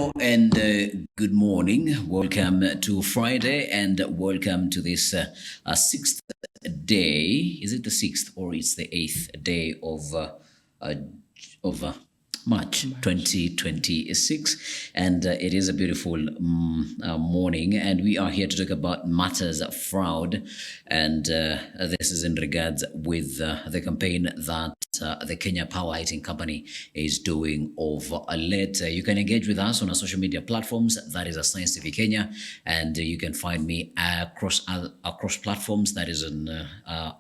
Hello and good morning. Welcome to Friday and welcome to this sixth day. Is it the sixth or it's the eighth day uh, of March 2026? And it is a beautiful morning, and we are here to talk about matters of fraud. And this is in regards with the campaign that the Kenya Power Lighting Company is doing of late. You can engage with us on our social media platforms. That is Science TV Kenya, and you can find me across platforms. That is on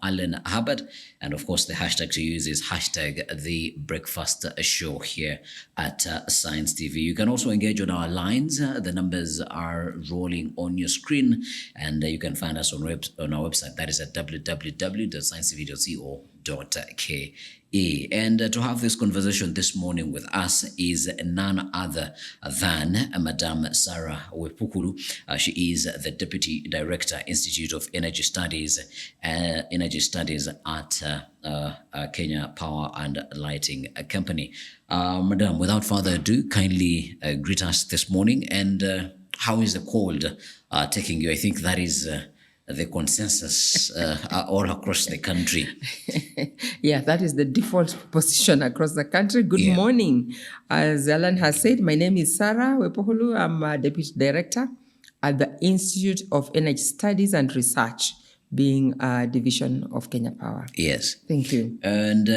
Alan Hubbard, and of course the hashtag to use is hashtag the breakfast show here at Science TV. You can also engage on our lines. The numbers are rolling on your screen, and you can find us on our website. That is at www.sciencetv.co.ke. And to have this conversation this morning with us is none other than Madame Sarah Wepukulu. She is the Deputy Director, Institute of Energy Studies at Kenya Power and Lighting Company. Madam, without further ado, kindly greet us this morning. And how is the cold taking you? I think that is the consensus all across the country. Yeah, that is the default position across the country. Good morning. As Alan has said, my name is Sarah Wepohulu. I'm a Deputy Director at the Institute of Energy Studies and Research, being a division of Kenya Power. Yes. Thank you. And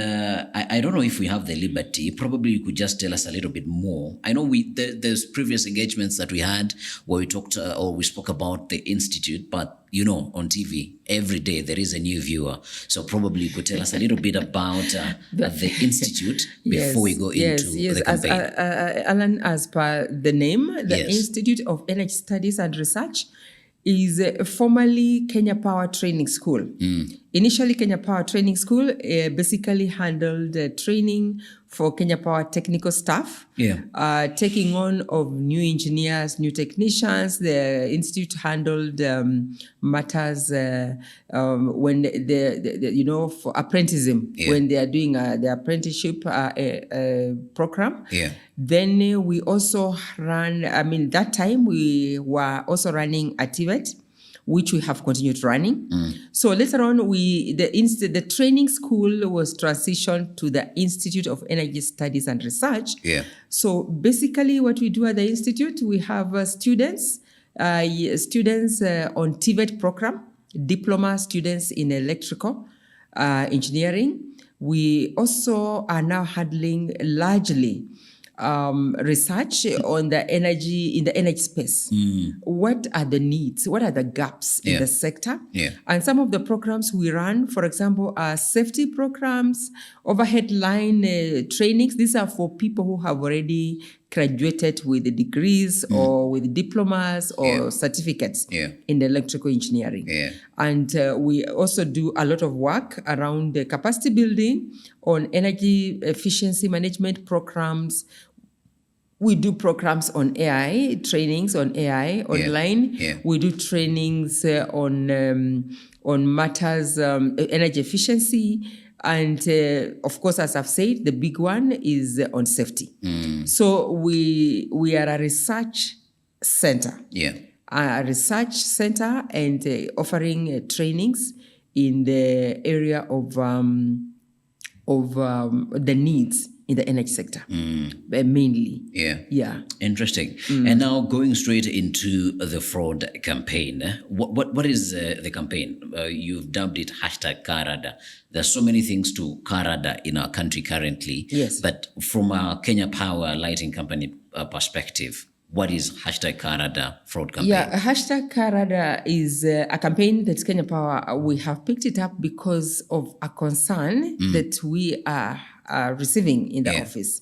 I don't know if we have the liberty. Probably you could just tell us a little bit more. I know there's previous engagements that we had where we talked or we spoke about the Institute, but you know, on TV, every day there is a new viewer. So probably you could tell us a little bit about the Institute before we go into the campaign. Alan, as per the name, the Institute of Energy Studies and Research is formerly Kenya Power Training School. Initially, Kenya Power Training School basically handled training for Kenya Power technical staff, taking on of new engineers, new technicians. The Institute handled matters when for apprenticing, when they are doing the apprenticeship program. Then we also ran, that time we were also running a TVET, which we have continued running. So later on, the training school was transitioned to the Institute of Energy Studies and Research. So basically what we do at the Institute, we have students on TVET program, diploma students in electrical engineering. We also are now handling largely research on the energy, in the energy space. What are the needs? What are the gaps in the sector? And some of the programs we run, for example, are safety programs, overhead line trainings. These are for people who have already graduated with degrees or with diplomas or certificates in electrical engineering. And we also do a lot of work around the capacity building on energy efficiency management programs. We do programs on AI, trainings on AI online. We do trainings on matters, energy efficiency. And of course, as I've said, the big one is on safety. So we are a research center. A research center and offering trainings in the area of the needs in the energy sector, mainly. Interesting. And now going straight into the fraud campaign. What is the campaign? You've dubbed it hashtag Karada. There's so many things to Karada in our country currently. But from a Kenya Power Lighting Company perspective, what is hashtag Karada fraud campaign? Hashtag Karada is a campaign that Kenya Power, we have picked it up because of a concern that we are receiving in the office.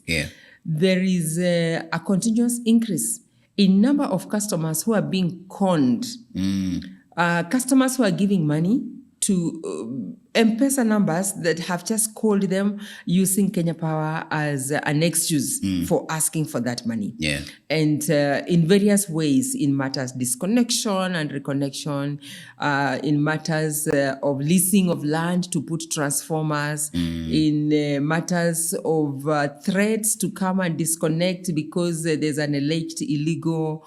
There is a continuous increase in number of customers who are being conned. Customers who are giving money to M-Pesa numbers that have just called them using Kenya Power as an excuse for asking for that money. Yeah. And in various ways, in matters disconnection and reconnection, in matters of leasing of land to put transformers, in matters of threats to come and disconnect because there's an alleged illegal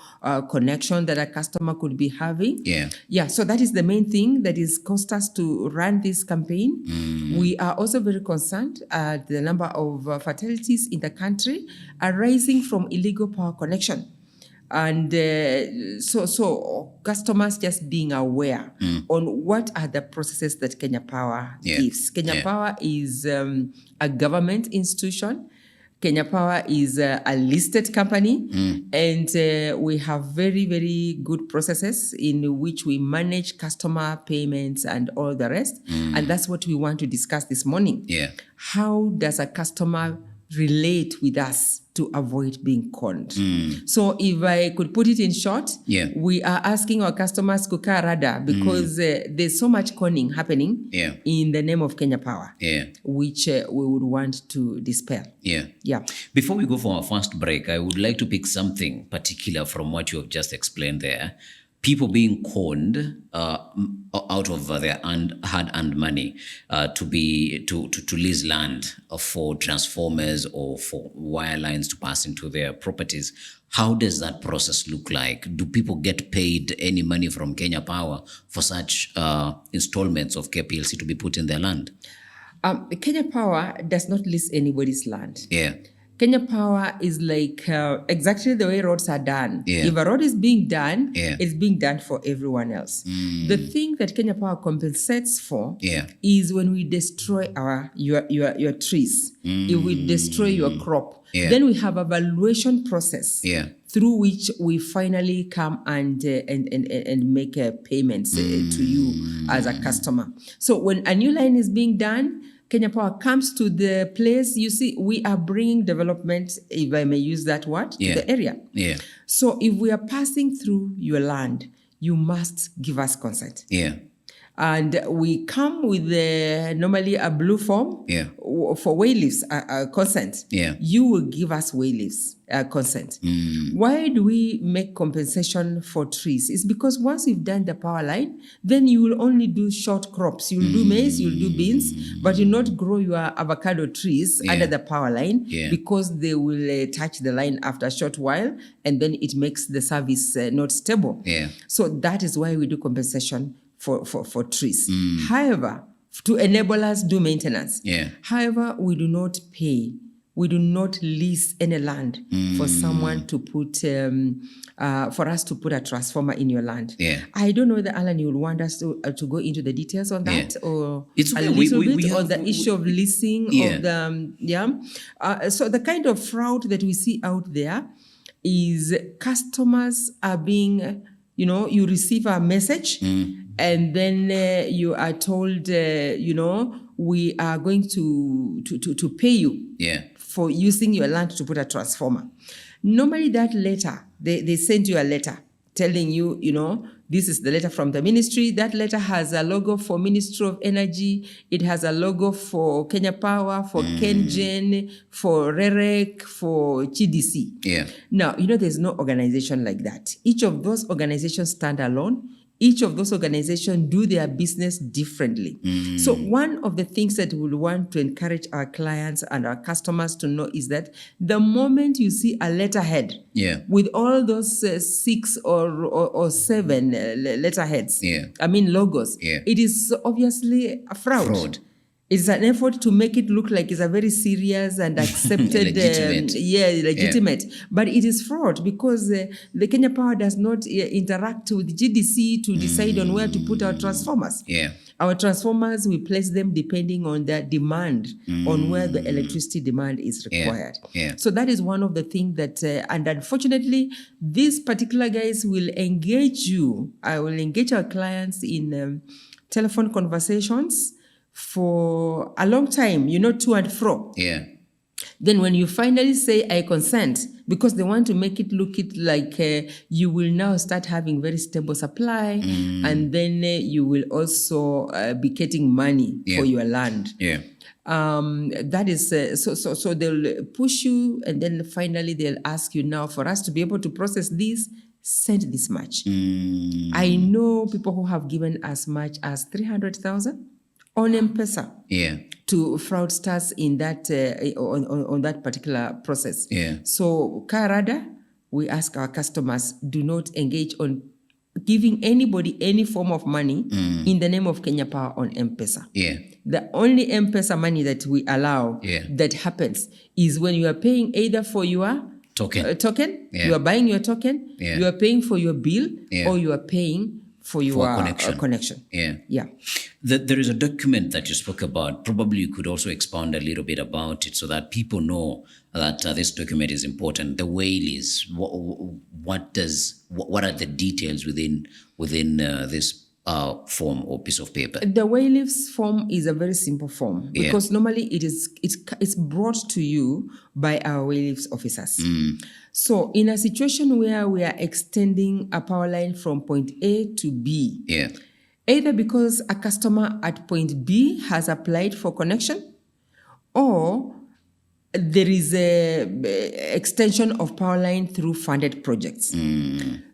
connection that a customer could be having. Yeah. So that is the main thing that is caused us to run this campaign. We are also very concerned at the number of fatalities in the country arising from illegal power connection. And so customers just being aware on what are the processes that Kenya Power gives. Kenya Power is a government institution. Kenya Power is a listed company, and we have very, very good processes in which we manage customer payments and all the rest. And that's what we want to discuss this morning. How does a customer relate with us to avoid being conned? So if I could put it in short, we are asking our customers to kukaa rada because there's so much conning happening in the name of Kenya Power, which we would want to dispel. Before we go for our first break, I would like to pick something particular from what you have just explained there. People being conned out of their hard-earned money to lease land for transformers or for wire lines to pass into their properties. How does that process look like? Do people get paid any money from Kenya Power for such installments of Kplc to be put in their land? Kenya Power does not lease anybody's land. Kenya Power is like exactly the way roads are done. If a road is being done, it's being done for everyone else. The thing that Kenya Power compensates for is when we destroy your trees. If we destroy your crop, then we have a valuation process through which we finally come and make payments to you as a customer. So when a new line is being done, Kenya Power comes to the place. You see, we are bringing development, if I may use that word, to the area. So if we are passing through your land, you must give us consent. And we come with normally a blue form for way leaves consent. You will give us way leaves consent. Why do we make compensation for trees? It's because once you've done the power line, then you will only do short crops. You'll do maize, you'll do beans, but you'll not grow your avocado trees under the power line because they will touch the line after a short while, and then it makes the service not stable. So that is why we do compensation for trees. However, to enable us do maintenance. However, we do not pay. We do not lease any land for someone to put, for us to put a transformer in your land. I don't know whether, Alan, you would want us to go into the details on that, or it's okay. a little bit on the issue of leasing of the, so the kind of fraud that we see out there is customers are being, you receive a message and then you are told, we are going to pay you for using your land to put a transformer. Normally that letter, they send you a letter telling you, this is the letter from the ministry. That letter has a logo for Ministry of Energy. It has a logo for Kenya Power, for KenGen, for REREC, for GDC. Now, there's no organization like that. Each of those organizations stand alone. Each of those organizations do their business differently. So one of the things that we want to encourage our clients and our customers to know is that the moment you see a letterhead with all those 6 or 7 letterheads, logos, it is obviously a fraud. It's an effort to make it look like it's a very serious and accepted, legitimate. But it is fraud because the Kenya Power does not interact with GDC to decide on where to put our transformers. Our transformers, we place them depending on the demand, on where the electricity demand is required. So that is one of the things that, and unfortunately, these particular guys will engage you. I will engage our clients in telephone conversations for a long time, to and fro. Then when you finally say, I consent, because they want to make it look like you will now start having very stable supply, and then you will also be getting money for your land. Yeah. That is so they'll push you, and then finally they'll ask you, now for us to be able to process this, send this much. I know people who have given as much as 300,000 on M-Pesa. Yeah. To fraudsters in that on that particular process. Yeah. So Karada, we ask our customers, do not engage on giving anybody any form of money in the name of Kenya Power on M-Pesa. Yeah. The only M-Pesa money that we allow that happens is when you are paying either for your token, you are buying your token, you are paying for your bill, or you are paying for your connection. Yeah. Yeah. There is a document that you spoke about. Probably you could also expound a little bit about it so that people know that this document is important. The Wales, what are the details within this form or piece of paper? The Wales form is a very simple form because normally it's brought to you by our Wales officers. So in a situation where we are extending a power line from point A to B, either because a customer at point B has applied for connection, or there is a extension of power line through funded projects.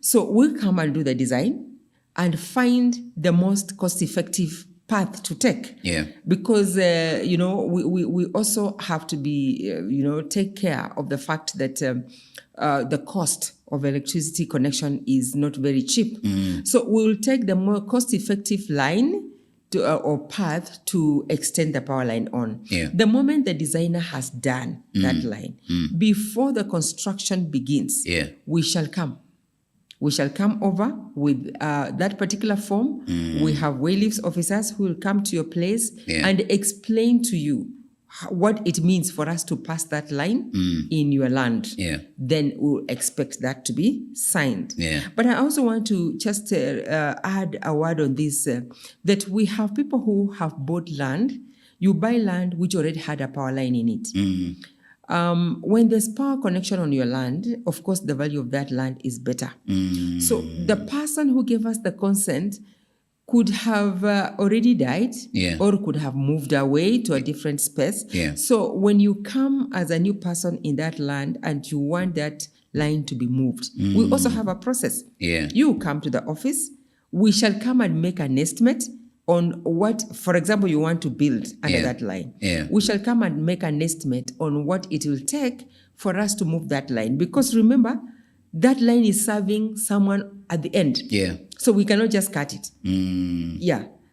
So we'll come and do the design and find the most cost-effective path to take. Because we also have to be take care of the fact that the cost of electricity connection is not very cheap. So we will take the more cost-effective line or path to extend the power line on. The moment the designer has done that line, before the construction begins, we shall come. We shall come over with that particular form. We have Wales officers who will come to your place and explain to you what it means for us to pass that line in your land. Then we'll expect that to be signed. But I also want to just add a word on this, that we have people who have bought land. You buy land which already had a power line in it. When there's power connection on your land, of course, the value of that land is better. So the person who gave us the consent could have already died or could have moved away to a different space. So when you come as a new person in that land and you want that line to be moved, we also have a process. You come to the office, we shall come and make an estimate on what, for example, you want to build under that line. We shall come and make an estimate on what it will take for us to move that line. Because remember, that line is serving someone at the end. So we cannot just cut it.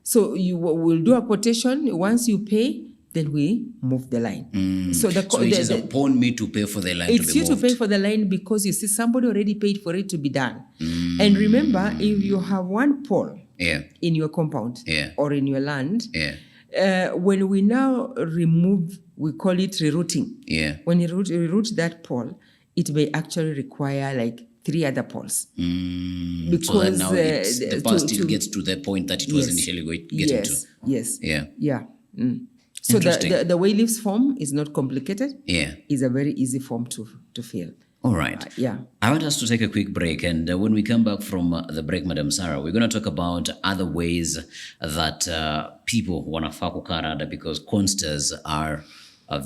So you will do a quotation. Once you pay, then we move the line. So it is upon me to pay for the line to be moved. It's you to pay for the line because you see somebody already paid for it to be done. And remember, if you have one pole in your compound or in your land, when we now remove, we call it rerouting. When you reroute that pole, it may actually require like 3 other poles. Because so that now the power still gets to the point that it was initially getting to. So the Wales form is not complicated. It's a very easy form to fill. All right. I want us to take a quick break. And when we come back from the break, Madam Sarah, we're going to talk about other ways that people want to faku karada, because consters are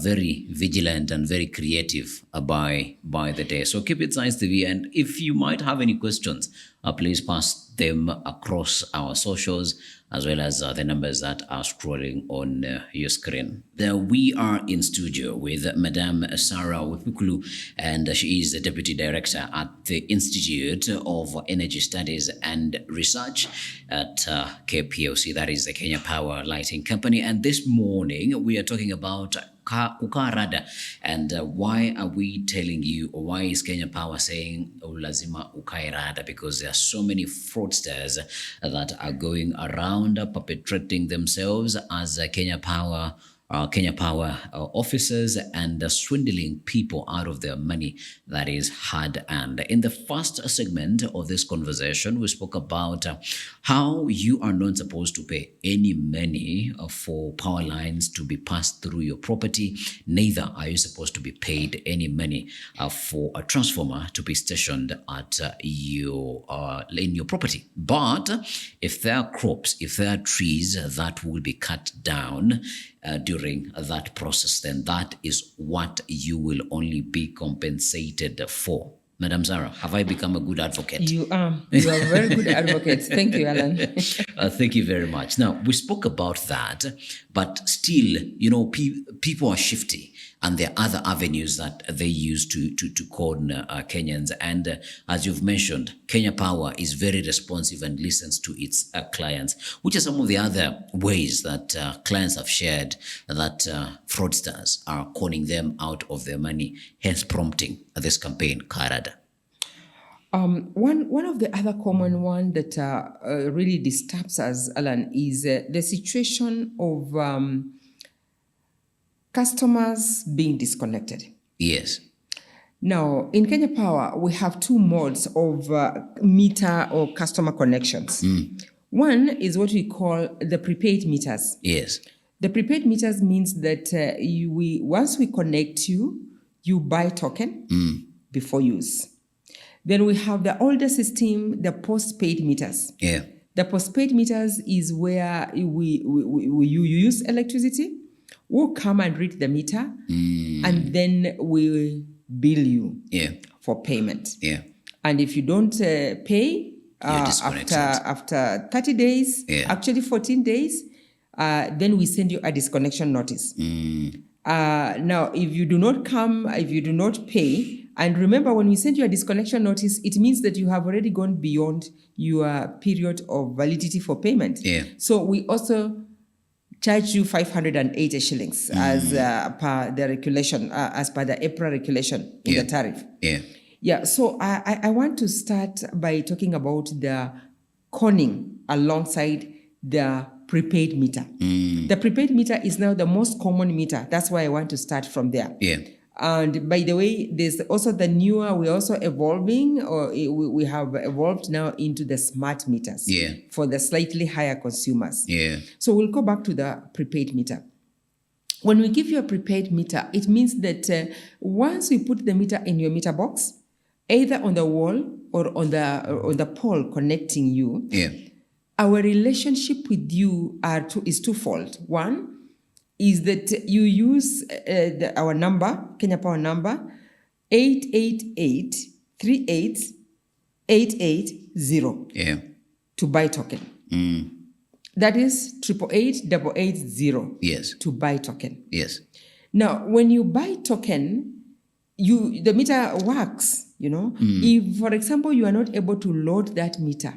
very vigilant and very creative by the day. So keep it Science TV. And if you might have any questions, please pass them across our socials, as well as the numbers that are scrolling on your screen. We are in studio with Madame Sarah Wepukulu, and she is the Deputy Director at the Institute of Energy Studies and Research at Kplc, that is the Kenya Power Lighting Company. And this morning we are talking about Ukarada, and why are we telling you, or why is Kenya Power saying lazima ukairada? Because there are so many fraudsters that are going around perpetrating themselves as Kenya Power Kenya Power officers and swindling people out of their money that is hard earned. In the first segment of this conversation, we spoke about how you are not supposed to pay any money for power lines to be passed through your property. Neither are you supposed to be paid any money for a transformer to be stationed at in your property. But if there are crops, if there are trees that will be cut down during that process, then that is what you will only be compensated for. Madam Zara, have I become a good advocate? You are a very good advocate. Thank you, Alan. Thank you very much. Now, we spoke about that, but still, people are shifty, and there are other avenues that they use to con Kenyans. And as you've mentioned, Kenya Power is very responsive and listens to its clients. Which are some of the other ways that clients have shared that fraudsters are conning them out of their money, hence prompting this campaign, Karada? One of the other common one that really disturbs us, Alan, is the situation of customers being disconnected. Yes. Now, in Kenya Power, we have two modes of meter or customer connections. One is what we call the prepaid meters. Yes. The prepaid meters means that once we connect you, you buy token before use. Then we have the older system, the postpaid meters. Yeah. The postpaid meters is where you use electricity. We'll come and read the meter, and then we bill you for payment. Yeah. And if you don't pay after 30 days, actually 14 days, then we send you a disconnection notice. Now, if you do not come, if you do not pay, and remember, when we send you a disconnection notice, it means that you have already gone beyond your period of validity for payment. Yeah. So we also charge you 580 shillings as per the regulation, as per the April regulation in the tariff. Yeah. Yeah. So I want to start by talking about the conning alongside the prepaid meter. The prepaid meter is now the most common meter. That's why I want to start from there. Yeah. And by the way, there's also the newer, we're also evolving, or we have evolved now into the smart meters for the slightly higher consumers. Yeah. So we'll go back to the prepaid meter. When we give you a prepaid meter, it means that once we put the meter in your meter box, either on the wall or on the pole connecting you, our relationship with you is twofold. One is that you use our number, Kenya Power number, 888-38-880 to buy token. That is 888-880 to buy token. Yes. Now, when you buy token, the meter works. If, for example, you are not able to load that meter,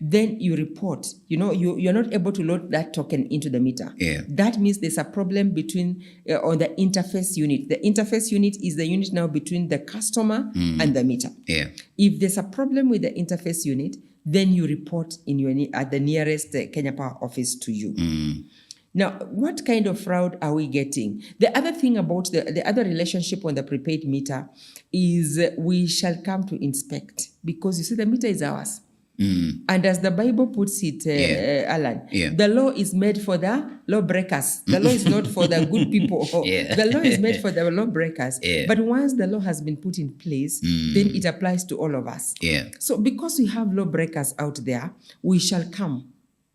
then you report, you're not able to load that token into the meter. That means there's a problem between, on the interface unit. The interface unit is the unit now between the customer and the meter. If there's a problem with the interface unit, then you report at the nearest Kenya Power office to you. Now, what kind of fraud are we getting? The other thing about the other relationship on the prepaid meter is we shall come to inspect, because you see the meter is ours. And as the Bible puts it, Alan, the law is made for the law breakers. The law is not for the good people. The law is made for the law breakers. But once the law has been put in place, then it applies to all of us. So because we have law breakers out there, we shall come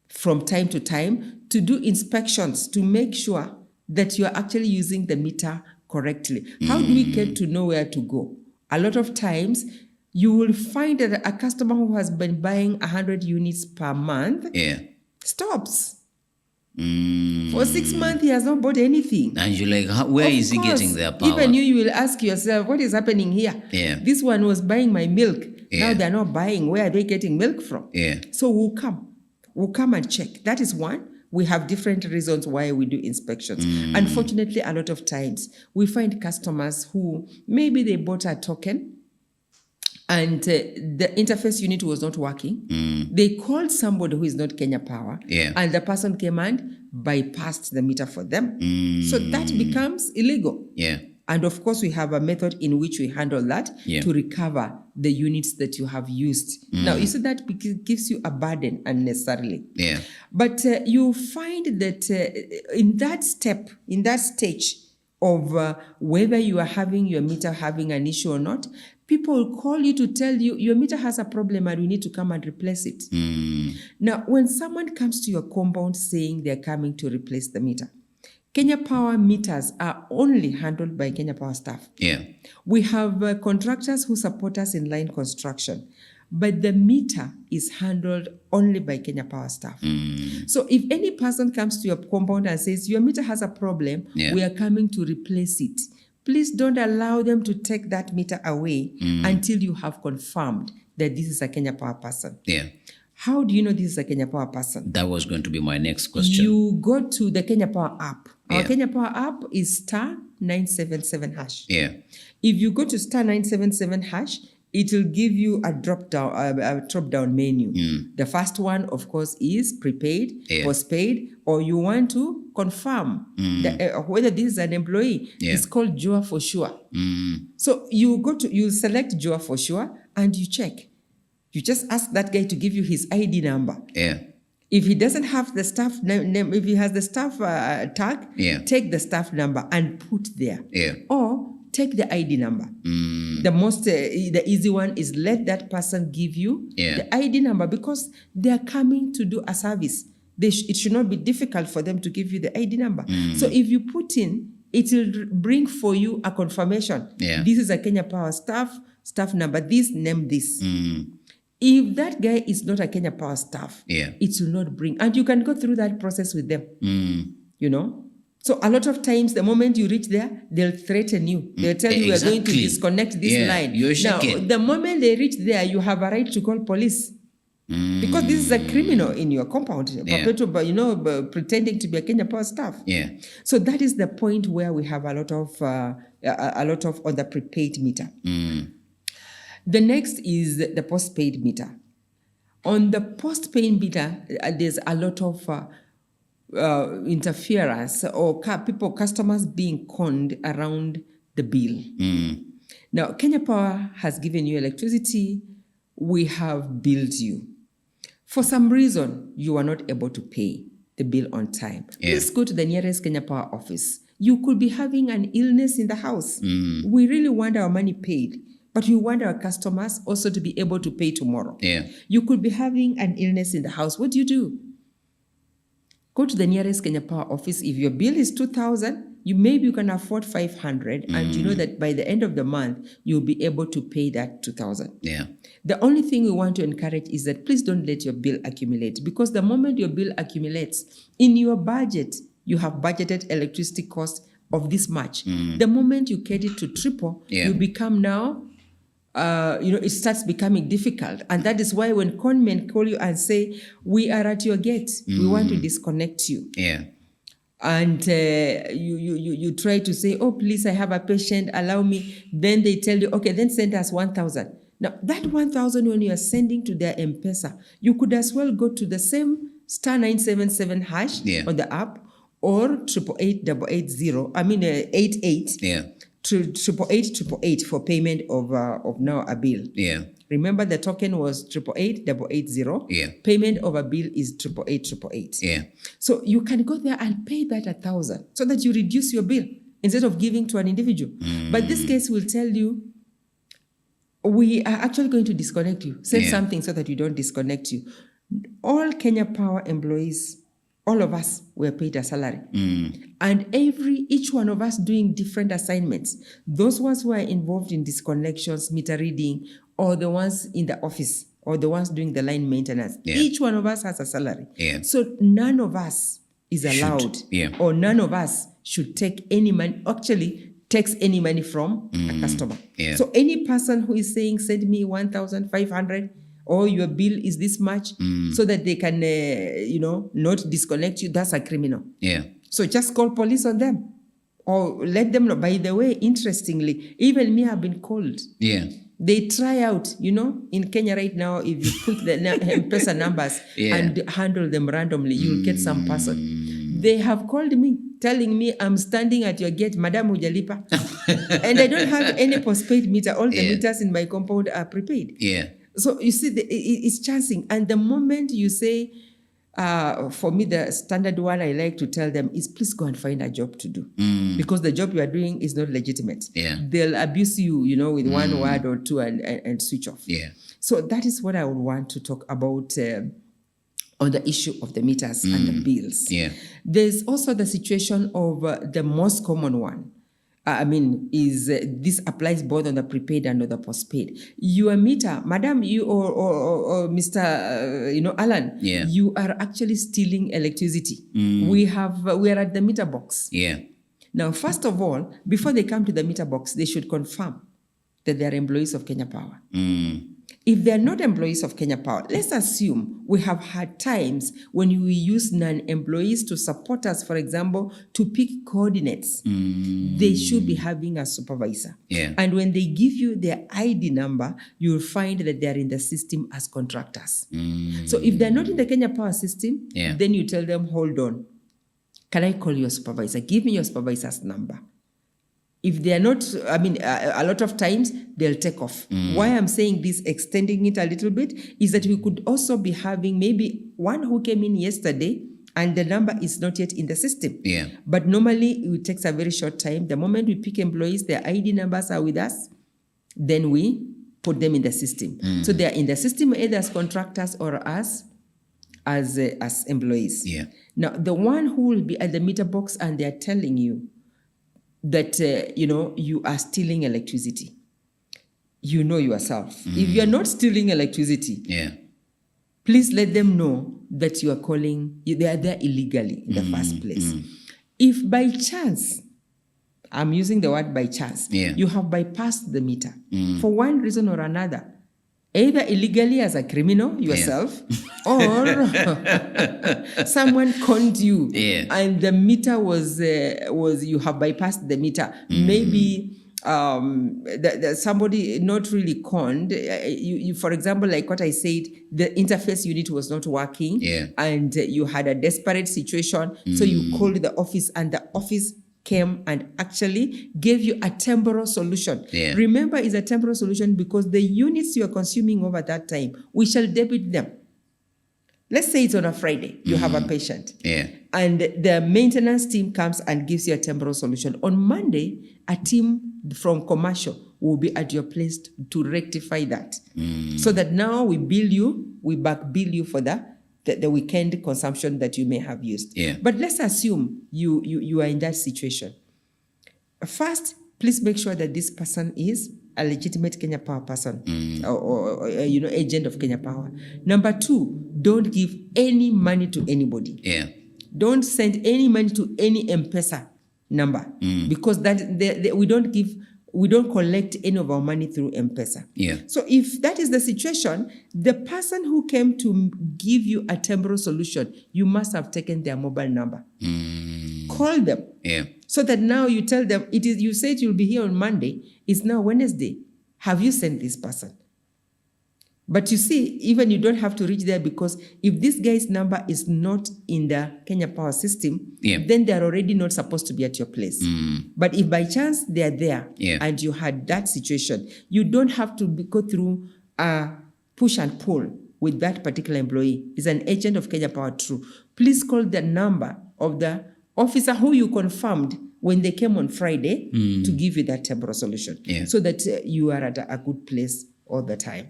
from time to time to do inspections to make sure that you are actually using the meter correctly. How do we get to know where to go? A lot of times, you will find that a customer who has been buying 100 units per month stops. For 6 months, he has not bought anything. And you're like, where is he getting their power? Even you will ask yourself, what is happening here? This one was buying my milk. Now they're not buying. Where are they getting milk from? So we'll come. We'll come and check. That is one. We have different reasons why we do inspections. Unfortunately, a lot of times, we find customers who maybe they bought a token and the interface unit was not working. They called somebody who is not Kenya Power, and the person came and bypassed the meter for them. So that becomes illegal. And of course, we have a method in which we handle that to recover the units that you have used. Now, you see that gives you a burden unnecessarily. But you find that in that stage of whether you are having your meter having an issue or not, people will call you to tell you your meter has a problem and we need to come and replace it. Now, when someone comes to your compound saying they're coming to replace the meter, Kenya Power meters are only handled by Kenya Power staff. We have contractors who support us in line construction, but the meter is handled only by Kenya Power staff. So if any person comes to your compound and says, your meter has a problem, we are coming to replace it, please don't allow them to take that meter away until you have confirmed that this is a Kenya Power person. How do you know this is a Kenya Power person? That was going to be my next question. You go to the Kenya Power app. Our Kenya Power app is *977#. If you go to *977#, it will give you a drop-down menu. The first one, of course, is prepaid, postpaid, or you want to confirm whether this is an employee. It's called Jua for sure. So you select Jua for sure and you check. You just ask that guy to give you his ID number. If he doesn't have the staff name, if he has the staff tag, take the staff number and put there. Or take the ID number. The easy one is let that person give you the ID number because they are coming to do a service. It should not be difficult for them to give you the ID number. So if you put in, it will bring for you a confirmation. This is a Kenya Power staff number, this, name this. If that guy is not a Kenya Power staff, it will not bring. And you can go through that process with them. You know? So a lot of times, the moment you reach there, they'll threaten you. They'll tell you, we are going to disconnect this line. Now, the moment they reach there, you have a right to call police. Because this is a criminal in your compound, pretending to be a Kenya Power staff. So that is the point where we have a lot of on the prepaid meter. The next is the postpaid meter. On the postpaid meter, there's a lot of interference or customers being conned around the bill. Now, Kenya Power has given you electricity. We have billed you. For some reason, you are not able to pay the bill on time. Please go to the nearest Kenya Power office. You could be having an illness in the house. We really want our money paid. But we want our customers also to be able to pay tomorrow. You could be having an illness in the house. What do? Go to the nearest Kenya Power office. If your bill is 2,000, maybe you can afford 500, and you know that by the end of the month, you'll be able to pay that 2,000. The only thing we want to encourage is that please don't let your bill accumulate, because the moment your bill accumulates, in your budget, you have budgeted electricity cost of this much. The moment you get it to triple, you become now it starts becoming difficult. And that is why when conmen call you and say, we are at your gate, we want to disconnect you. And you try to say, oh, please, I have a patient, allow me. Then they tell you, okay, then send us 1,000. Now, that 1,000, when you are sending to their M-Pesa, you could as well go to the same *977# on the app, or 888880. To 88888 for payment of now a bill. Remember, the token was 888880. Payment of a bill is 888888. So you can go there and pay that 1,000 so that you reduce your bill instead of giving to an individual. But this case will tell you, we are actually going to disconnect you. Send something so that we don't disconnect you. All Kenya Power employees, all of us were paid a salary. And each one of us doing different assignments. Those ones who are involved in disconnections, meter reading, or the ones in the office, or the ones doing the line maintenance. Each one of us has a salary. So none of us is allowed, or none of us should take any money, actually takes any money from a customer. So any person who is saying, send me 1,500, or your bill is this much, so that they can, not disconnect you, that's a criminal. So just call police on them, or let them know. By the way, interestingly, even me have been called. They try out, in Kenya right now, if you put the M-Pesa numbers and handle them randomly, you'll get some person. They have called me, telling me, I'm standing at your gate, Madam Hujalipa. And I don't have any postpaid meter. All the meters in my compound are prepaid. Yeah. So you see, it's chancing. And the moment you say, for me, the standard one I like to tell them is, please go and find a job to do. Because the job you are doing is not legitimate. Yeah. They'll abuse you, with one word or two and switch off. Yeah. So that is what I would want to talk about on the issue of the meters and the bills. Yeah. There's also the situation of the most common one. This applies both on the prepaid and on the postpaid. Your meter, madam, you or Mr. Alan, you are actually stealing electricity. We are at the meter box. Yeah. Now, first of all, before they come to the meter box, they should confirm that they are employees of Kenya Power. If they are not employees of Kenya Power, let's assume we have had times when we use non-employees to support us, for example, to pick coordinates. They should be having a supervisor. Yeah. And when they give you their ID number, you'll find that they are in the system as contractors. So if they're not in the Kenya Power system, then you tell them, hold on. Can I call your supervisor? Give me your supervisor's number. If they are not, a lot of times they'll take off. Why I'm saying this, extending it a little bit, is that we could also be having maybe one who came in yesterday and the number is not yet in the system. Yeah. But normally it takes a very short time. The moment we pick employees, their ID numbers are with us, then we put them in the system. So they are in the system either as contractors or as employees. Yeah. Now, the one who will be at the meter box and they are telling you that, you are stealing electricity. You know yourself. If you are not stealing electricity, please let them know that you are they are there illegally in the first place. If by chance, I'm using the word by chance, you have bypassed the meter for one reason or another, either illegally as a criminal yourself, or someone conned you, and the meter was you have bypassed the meter. Maybe somebody not really conned. You, for example, like what I said, the interface unit was not working, and you had a desperate situation, so you called the office, and the office came and actually gave you a temporal solution. Remember, it's a temporal solution because the units you are consuming over that time, we shall debit them. Let's say it's on a Friday, you have a patient, and the maintenance team comes and gives you a temporal solution. On Monday, a team from commercial will be at your place to rectify that. So that now we back bill you for the weekend consumption that you may have used. But let's assume you are in that situation. First, please make sure that this person is a legitimate Kenya Power person or agent of Kenya Power. Number two, don't give any money to anybody. Don't send any money to any M-Pesa number because we don't collect any of our money through M-Pesa. So if that is the situation, the person who came to give you a temporal solution, you must have taken their mobile number. Call them. So that now you tell them, you said you'll be here on Monday, it's now Wednesday. Have you sent this person? But you see, even you don't have to reach there because if this guy's number is not in the Kenya Power system, then they're already not supposed to be at your place. But if by chance they're there and you had that situation, you don't have to go through a push and pull with that particular employee. Is an agent of Kenya Power, true. Please call the number of the officer who you confirmed when they came on Friday to give you that temporal solution so that you are at a good place all the time.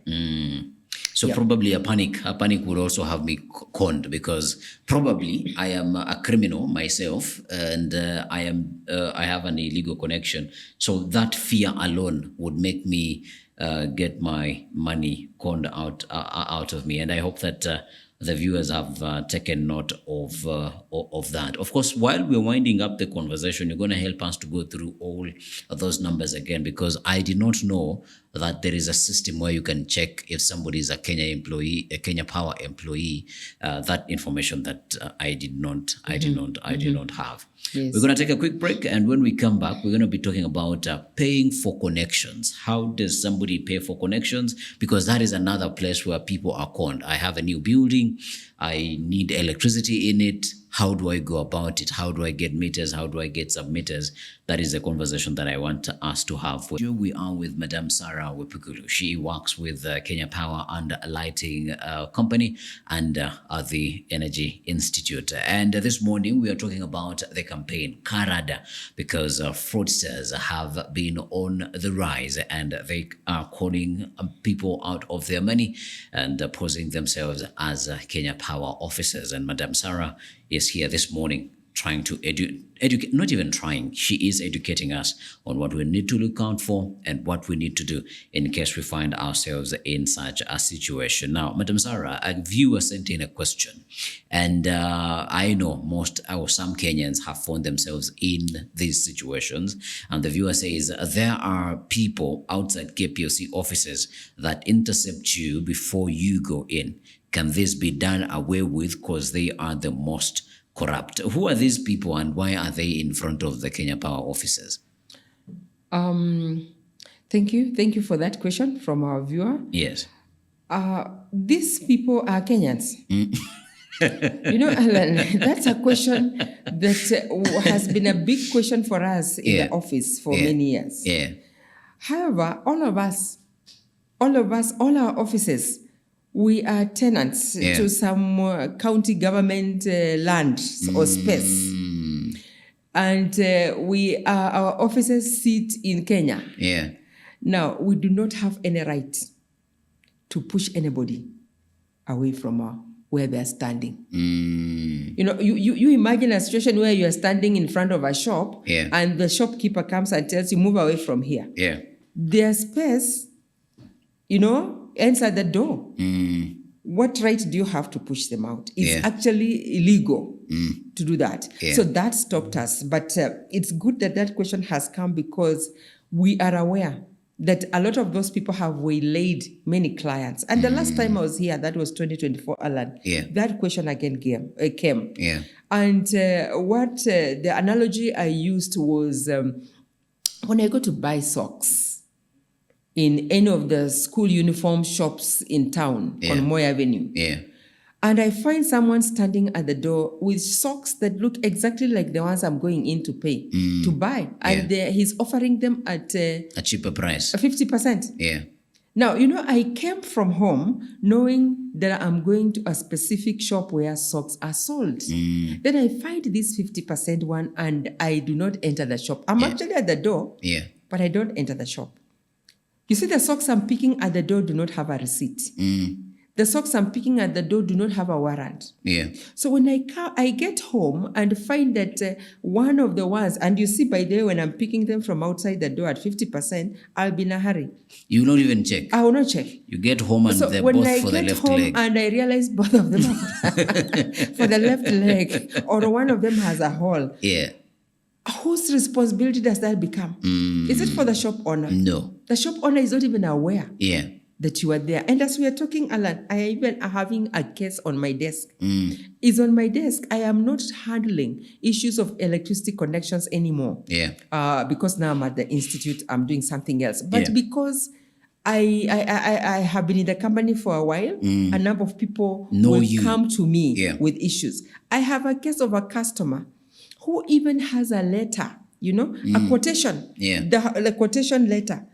So probably a panic would also have me conned because probably I am a criminal myself and I have an illegal connection. So that fear alone would make me get my money conned out of me. And I hope that the viewers have taken note of that. Of course, while we're winding up the conversation, you're going to help us to go through all of those numbers again, because I did not know that there is a system where you can check if somebody is a Kenya employee, a Kenya Power employee. That information that I did not have. Yes. We're going to take a quick break, and when we come back, we're going to be talking about paying for connections. How does somebody pay for connections? Because that is another place where people are conned. I have a new building, I need electricity in it. How do I go about it? How do I get meters? How do I get submitters? That is a conversation that I want us to have. Here we are with Madam Sarah Wepukulu. She works with Kenya Power and Lighting Company and the Energy Institute. And this morning we are talking about the campaign Karada, because fraudsters have been on the rise and they are calling people out of their money and posing themselves as Kenya Power officers. And Madam Sarah is here this morning trying to educate, not even trying, she is educating us on what we need to look out for and what we need to do in case we find ourselves in such a situation. Now, Madam Sarah, a viewer sent in a question, and I know most or some Kenyans have found themselves in these situations, and the viewer says there are people outside Kplc offices that intercept you before you go in. Can this be done away with because they are the most corrupt? Who are these people and why are they in front of the Kenya Power officers? Thank you. Thank you for that question from our viewer. Yes. These people are Kenyans. You know, Alan, that's a question that has been a big question for us in the office for many years. Yeah. However, all our offices, we are tenants to some county government land or space. And our offices sit in Kenya. Yeah. Now, we do not have any right to push anybody away from where they are standing. You know, you imagine a situation where you are standing in front of a shop and the shopkeeper comes and tells you, move away from here. Yeah. Their space, you know, ends at the door. What right do you have to push them out? It's actually illegal to do that. Yeah. So that stopped us. But it's good that that question has come because we are aware that a lot of those people have waylaid many clients. And the last time I was here, that was 2024, Alan, that question again came. Yeah. And what the analogy I used was when I go to buy socks in any of the school uniform shops in town on Moy Avenue. Yeah. And I find someone standing at the door with socks that look exactly like the ones I'm going in to pay, to buy. And he's offering them at a cheaper price. 50%. Yeah. Now, you know, I came from home knowing that I'm going to a specific shop where socks are sold. Then I find this 50% one and I do not enter the shop. I'm actually at the door, but I don't enter the shop. You see, the socks I'm picking at the door do not have a receipt. The socks I'm picking at the door do not have a warrant. Yeah. So when I get home and find that one of the ones, and you see, by the way, when I'm picking them from outside the door at 50%, I'll be in a hurry. You will not even check? I will not check. You get home and they're both for the left leg. When I get home and I realize both of them are for the left leg, or one of them has a hole. Yeah. Whose responsibility does that become? Is it for the shop owner? No. The shop owner is not even aware that you are there. And as we are talking, Alan, I even are having a case on my desk. It's on my desk. I am not handling issues of electricity connections anymore. Yeah. Because now I'm at the institute, I'm doing something else. But because I have been in the company for a while, a number of people will come to me with issues. I have a case of a customer who even has a letter, you know, a quotation, the quotation letter,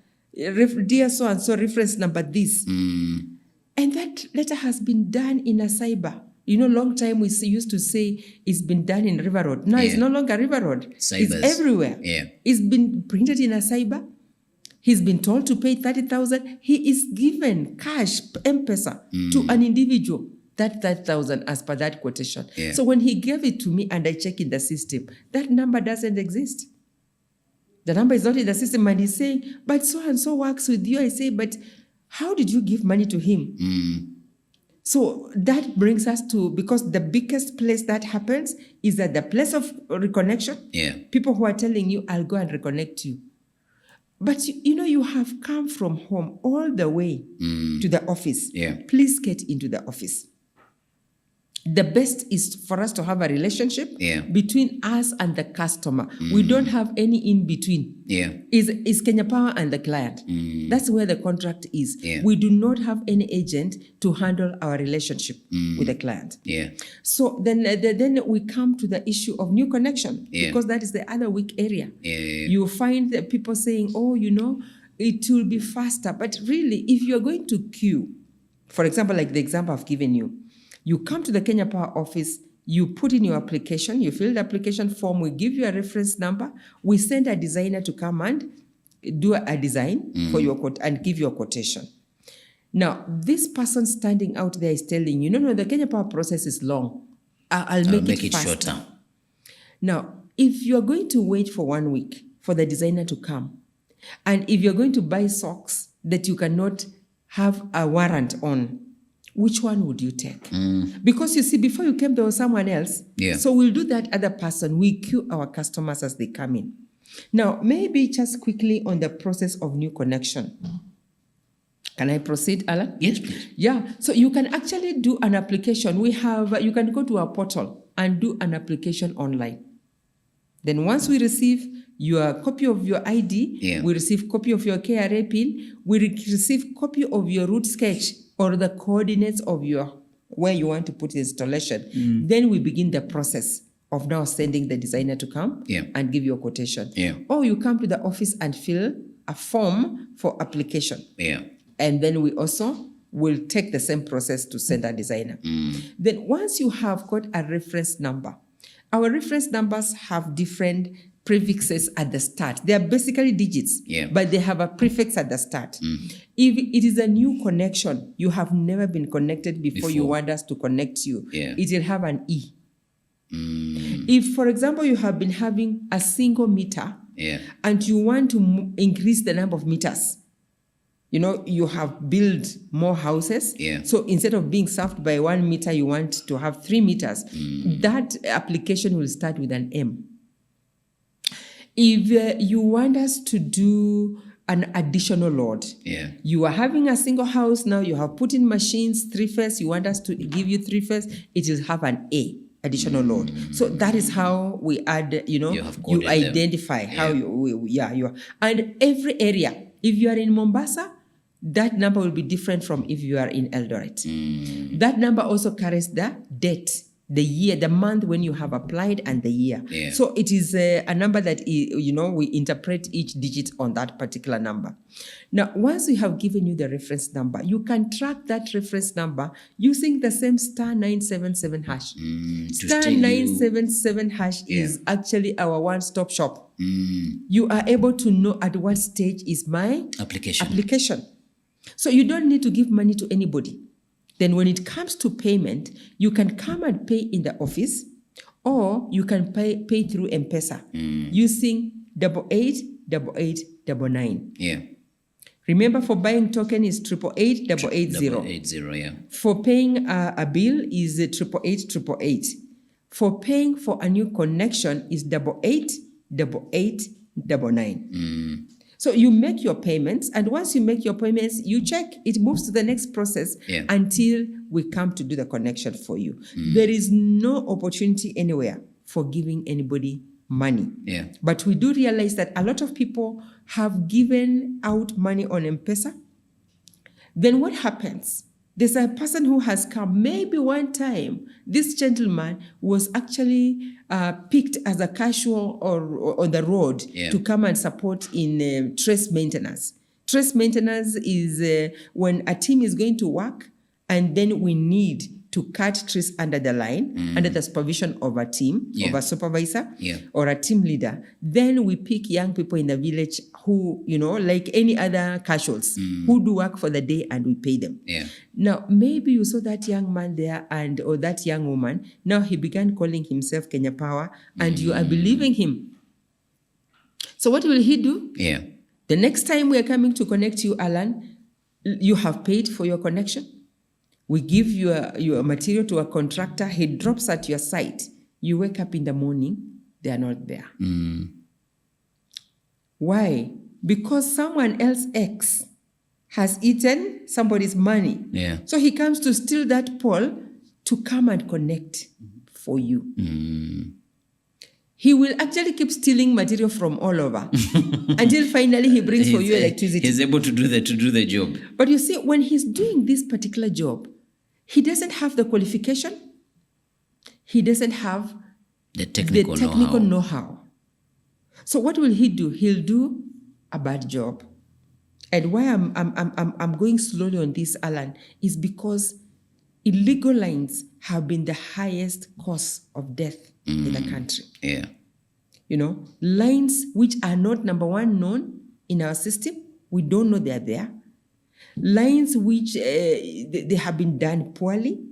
dear so-and-so, reference number this. And that letter has been done in a cyber. You know, long time we used to say it's been done in River Road. Now it's no longer River Road. Cybers. It's everywhere. Yeah. It's been printed in a cyber. He's been told to pay 30,000. He is given cash, M-Pesa, to an individual. That 30,000 as per that quotation. Yeah. So when he gave it to me and I check in the system, that number doesn't exist. The number is not in the system, and he's saying, but so-and-so works with you. I say, but how did you give money to him? So that brings us to, because the biggest place that happens is at the place of reconnection. Yeah. People who are telling you, I'll go and reconnect you. But you have come from home all the way to the office. Yeah. Please get into the office. The best is for us to have a relationship between us and the customer. We don't have any in between. Yeah. Is Kenya Power and the client. That's where the contract is. Yeah. We do not have any agent to handle our relationship with the client. Yeah. So then we come to the issue of new connection, because that is the other weak area. You find that people saying, oh, it will be faster. But really, if you're going to queue, for example, like the example I've given you, you come to the Kenya Power office, you put in your application, you fill the application form, we give you a reference number, we send a designer to come and do a design for your quote and give you a quotation. Now, this person standing out there is telling you, no, the Kenya Power process is long. I'll make it faster. Shorter. Now, if you're going to wait for 1 week for the designer to come, and if you're going to buy socks that you cannot have a warrant on, which one would you take? Because you see, before you came, there was someone else. Yeah. So we'll do that other person. We queue our customers as they come in. Now, maybe just quickly on the process of new connection. Can I proceed, Alan? Yes, please. Yeah. So you can actually do an application. You can go to our portal and do an application online. Then once we receive your copy of your ID, we receive copy of your KRA PIN, we receive copy of your route sketch or the coordinates of where you want to put the installation. Then we begin the process of now sending the designer to come and give you a quotation. Or you come to the office and fill a form for application. And then we also will take the same process to send a designer. Then once you have got a reference number, our reference numbers have different prefixes at the start. They are basically digits, but they have a prefix at the start. If it is a new connection, you have never been connected before. You want us to connect you, it will have an E. If, for example, you have been having a single meter and you want to increase the number of meters, you have built more houses. So instead of being served by 1 meter, you want to have 3 meters. That application will start with an M. If you want us to do an additional load, you are having a single house, now you have put in machines, 3-phase, you want us to give you 3-phase, it will have an A, additional load. So that is how we add, you identify how you are. And every area, if you are in Mombasa, that number will be different from if you are in Eldoret. That number also carries the date, the year, the month when you have applied, and the year. So it is a number that, we interpret each digit on that particular number. Now, once we have given you the reference number, you can track that reference number using the same *977 hash. *977 hash is actually our one-stop shop. You are able to know at what stage is my application. So you don't need to give money to anybody. Then when it comes to payment, you can come and pay in the office, or you can pay through M-Pesa using 888899. Remember, for buying token is 88880. For paying a bill is 88888. For paying for a new connection is 888899. So you make your payments, and once you make your payments, you check, it moves to the next process until we come to do the connection for you. There is no opportunity anywhere for giving anybody money. But we do realize that a lot of people have given out money on M-Pesa. Then what happens? There's a person who has come, maybe one time, this gentleman was actually picked as a casual or on the road to come and support in trace maintenance. Trace maintenance is when a team is going to work, and then we need to cut trees under the line, under the supervision of a team, of a supervisor, or a team leader. Then we pick young people in the village who, like any other casuals, who do work for the day, and we pay them. Now, maybe you saw that young man there or that young woman. Now he began calling himself Kenya Power, and you are believing him. So what will he do? The next time we are coming to connect you, Alan, you have paid for your connection. We give your material to a contractor. He drops at your site. You wake up in the morning, they are not there. Why? Because someone else X has eaten somebody's money. Yeah. So he comes to steal that pole to come and connect for you. He will actually keep stealing material from all over until finally he brings for you electricity. He's able to do the job. But you see, when he's doing this particular job, he doesn't have the qualification. He doesn't have the technical know-how. So what will he do? He'll do a bad job. And why I'm going slowly on this, Alan, is because illegal lines have been the highest cause of death in the country. Yeah. You know, lines which are not, number one, known in our system. We don't know they're there. Lines which they have been done poorly.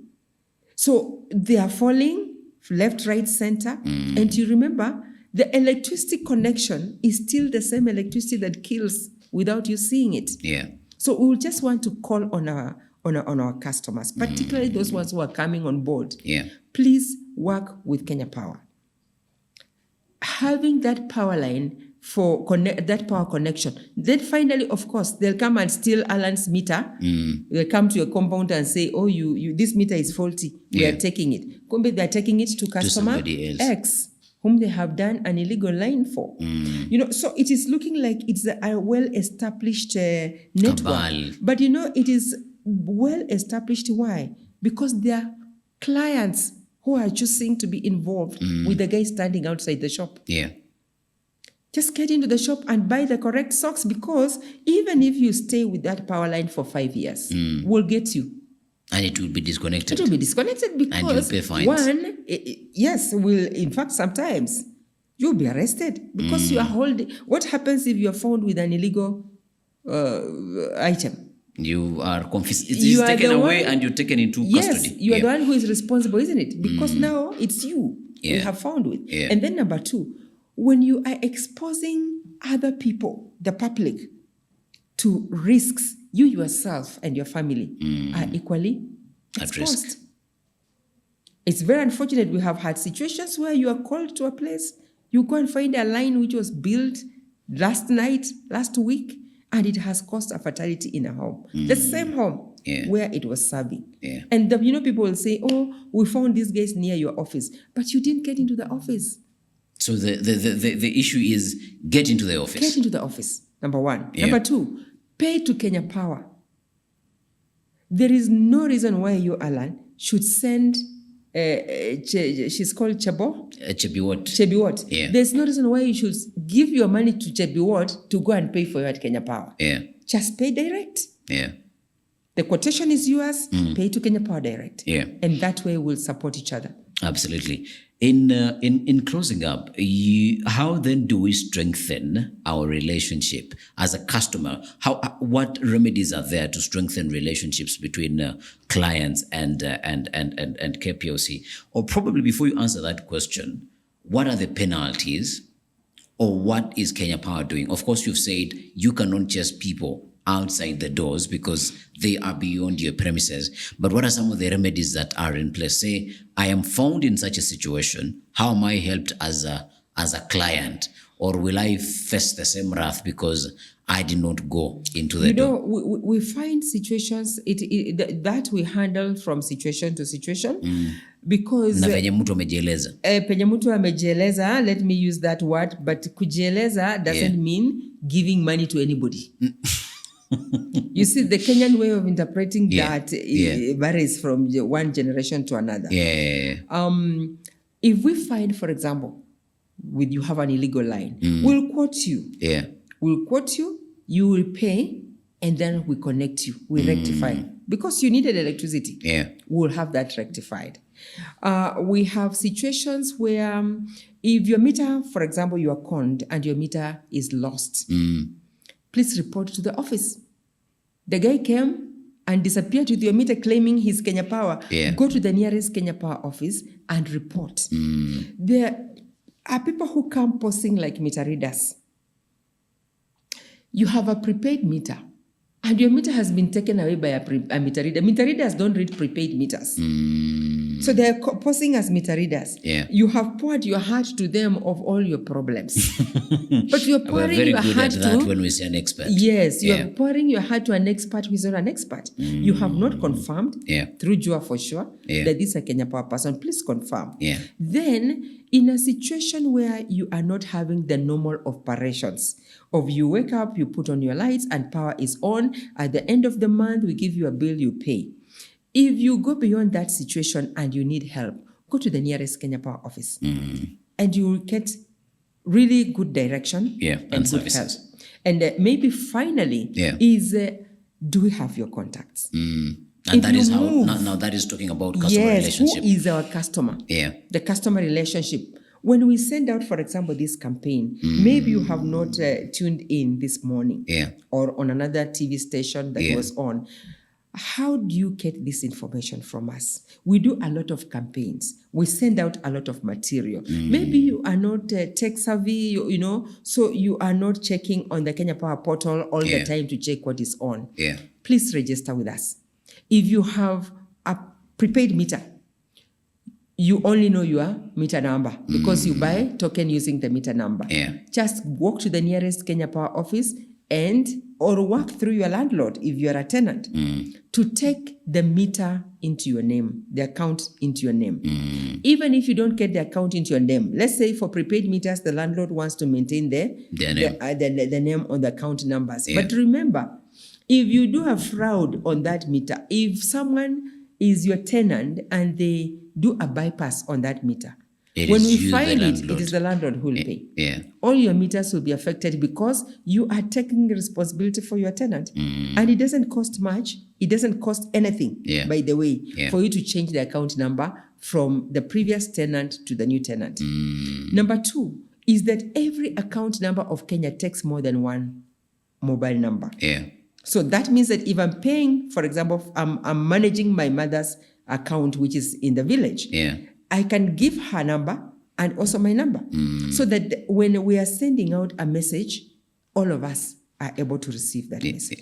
So they are falling left, right, center. And you remember, the electricity connection is still the same electricity that kills without you seeing it. Yeah. So we will just want to call on our customers, particularly those ones who are coming on board. Yeah. Please work with Kenya Power. Having that power line for that power connection. Then finally, of course, they'll come and steal Alan's meter. They'll come to your compound and say, oh, you this meter is faulty. We are taking it. Kumbe, they're taking it to customer X, whom they have done an illegal line for. You know, so it is looking like it's a well-established network. Cabal. But you know, it is well-established. Why? Because there are clients who are choosing to be involved with the guy standing outside the shop. Yeah. Just get into the shop and buy the correct socks, because even if you stay with that power line for 5 years, we'll get you. And it will be disconnected. It will be disconnected because, and you'll pay fines. One, yes, in fact, sometimes you'll be arrested because you are holding. What happens if you are found with an illegal item? You are confiscated. It is taken away and you're taken into custody. Yes, you are the one who is responsible, isn't it? Because now it's you we have found with. Yeah. And then number two, when you are exposing other people, the public, to risks, you yourself and your family are equally exposed. It's very unfortunate. We have had situations where you are called to a place, you go and find a line which was built last week, and it has caused a fatality in a home. The same home where it was serving. Yeah. And people will say, oh, we found these guys near your office, but you didn't get into the office. So the issue is get into the office. Get into the office, number one. Yeah. Number two, pay to Kenya Power. There is no reason why you, Alan, should send, she's called Chebiwot. Yeah. There's no reason why you should give your money to Chebiwot to go and pay for you at Kenya Power. Yeah. Just pay direct. Yeah. The quotation is yours, pay to Kenya Power direct. Yeah. And that way we'll support each other. Absolutely. In closing up, how then do we strengthen our relationship as a customer? What remedies are there to strengthen relationships between clients and Kplc? Or probably before you answer that question, what are the penalties, or what is Kenya Power doing? Of course, you've said you cannot chase people outside the doors because they are beyond your premises. But what are some of the remedies that are in place? Say, I am found in such a situation. How am I helped as a client? Or will I face the same wrath because I did not go into the door? We find situations that we handle from situation to situation because na venye mtu amejieleza. Penye mtu amejieleza, let me use that word, but kujieleza doesn't mean giving money to anybody. You see, the Kenyan way of interpreting that varies from one generation to another. If we find, for example, you have an illegal line, we'll quote you. Yeah. We'll quote you, you will pay, and then we connect you. We rectify. Because you needed electricity. Yeah. We'll have that rectified. We have situations where if your meter, for example, you are conned and your meter is lost, please report to the office. The guy came and disappeared with your meter claiming his Kenya Power. Yeah. Go to the nearest Kenya Power office and report. There are people who come posting like meter readers. You have a prepaid meter and your meter has been taken away by a meter reader. Meter readers don't read prepaid meters. So they're posing as meter readers. Yeah. You have poured your heart to them of all your problems. But you're We're pouring very your good heart at that to... when we say an expert. Yes, you're Yeah. pouring your heart to an expert who is not an expert. You have not confirmed Yeah. through Jua for sure Yeah. that this is a Kenya Power person. Please confirm. Yeah. Then, in a situation where you are not having the normal operations of you wake up, you put on your lights and power is on, at the end of the month, we give you a bill, you pay. If you go beyond that situation and you need help, go to the nearest Kenya Power office and you will get really good direction and good services. help. And maybe finally is, do we have your contacts? And If that you is how, move- now that is talking about customer Yes, relationship. who is our customer? Yeah. The customer relationship. When we send out, for example, this campaign, maybe you have not tuned in this morning or on another TV station that was on. How do you get this information from us? We do a lot of campaigns. We send out a lot of material. Maybe you are not tech savvy, you know, so you are not checking on the Kenya Power portal all the time to check what is on. Please register with us. If you have a prepaid meter, you only know your meter number because you buy token using the meter number. Just walk to the nearest Kenya Power office or work through your landlord if you are a tenant to take the meter into your name, the account into your name. Even if you don't get the account into your name, let's say for prepaid meters, the landlord wants to maintain the name on the account numbers. But remember, if you do a fraud on that meter, if someone is your tenant and they do a bypass on that meter, when we find it is the landlord who will pay. All your meters will be affected because you are taking responsibility for your tenant. And it doesn't cost much. It doesn't cost anything, by the way, for you to change the account number from the previous tenant to the new tenant. Number two is that every account number of Kenya takes more than one mobile number. So that means that if I'm paying, for example, I'm managing my mother's account, which is in the village, I can give her number and also my number. So that when we are sending out a message, all of us are able to receive that message.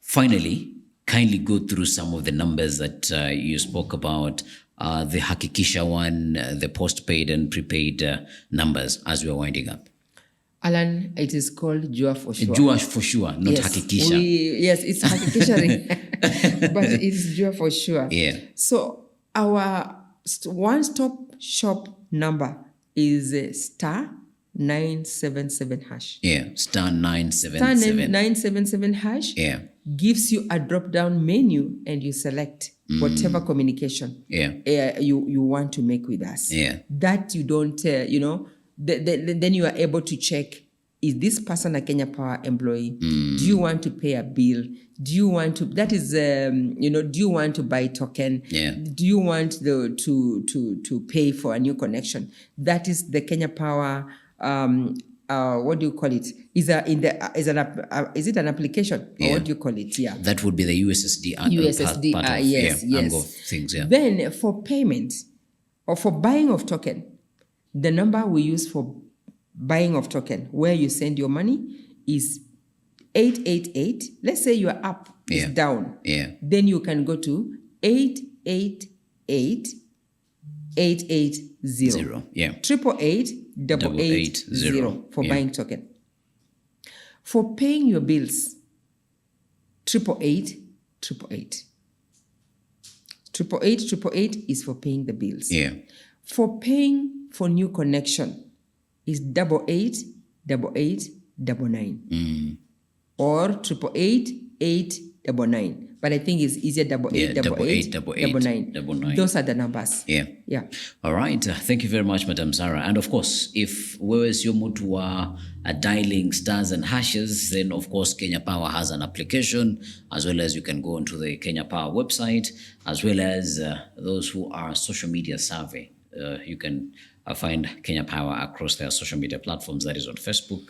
Finally, kindly go through some of the numbers that you spoke about, the Hakikisha one, the postpaid and prepaid numbers as we are winding up. Alan, it is called Jua for sure. Jua for sure, not Hakikisha. Yes, it's Hakikisha, but it's Jua for sure. So our one-stop shop number is star 977 hash. Star 977. Star 977 hash gives you a drop-down menu and you select whatever communication you want to make with us. That you don't, then you are able to check, is this person a Kenya Power employee? Do you want to pay a bill? Do you want to, that is, do you want to buy token? Do you want to pay for a new connection? That is the Kenya Power, what do you call it? Is it an application? Or what do you call it? That would be the USSD part of Ango things. Then for payment or for buying of token, the number we use for buying of token, where you send your money, is 888. Let's say your app is down. Then you can go to 888 880. 888 for buying token. For paying your bills, 888 888 is for paying the bills. For paying for new connection is 888899 or 888 but I think it's easier 888899. Those are the numbers. All right. Thank you very much, Madam Sarah. And of course, if wewe sio mtu wa dialing stars and hashes, then of course Kenya Power has an application, as well as you can go onto the Kenya Power website, as well as those who are social media savvy. You can find Kenya Power across their social media platforms. That is on Facebook,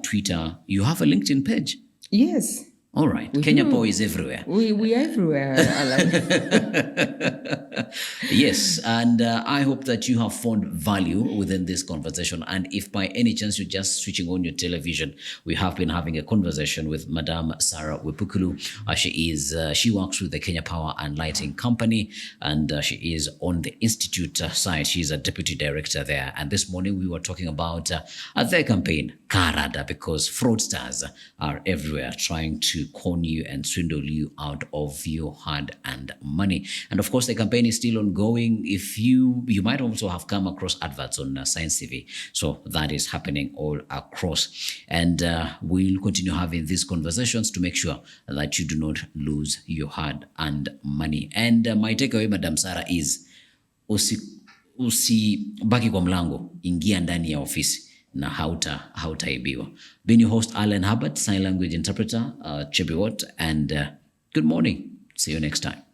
Twitter. You have a LinkedIn page? Yes. All right. Kenya Power is everywhere. We are everywhere, Alan. Yes, and I hope that you have found value within this conversation. And if by any chance you're just switching on your television, we have been having a conversation with Madame Sarah Wepukulu. She works with the Kenya Power and Lighting Company, and she is on the institute side. She's a deputy director there. And this morning we were talking about their campaign, Karada, because fraudsters are everywhere trying to con you and swindle you out of your hard-earned money. And of course, the campaign is still ongoing. If you might also have come across adverts on Science TV. So that is happening all across. And we'll continue having these conversations to make sure that you do not lose your hard-earned money. And my takeaway, Madam Sarah, is usibaki kwa mlango, ingia ndani ya ofisi na hautaibiwa. Being your host, Alan Hubbard, sign language interpreter, Chebiwot, and good morning. See you next time.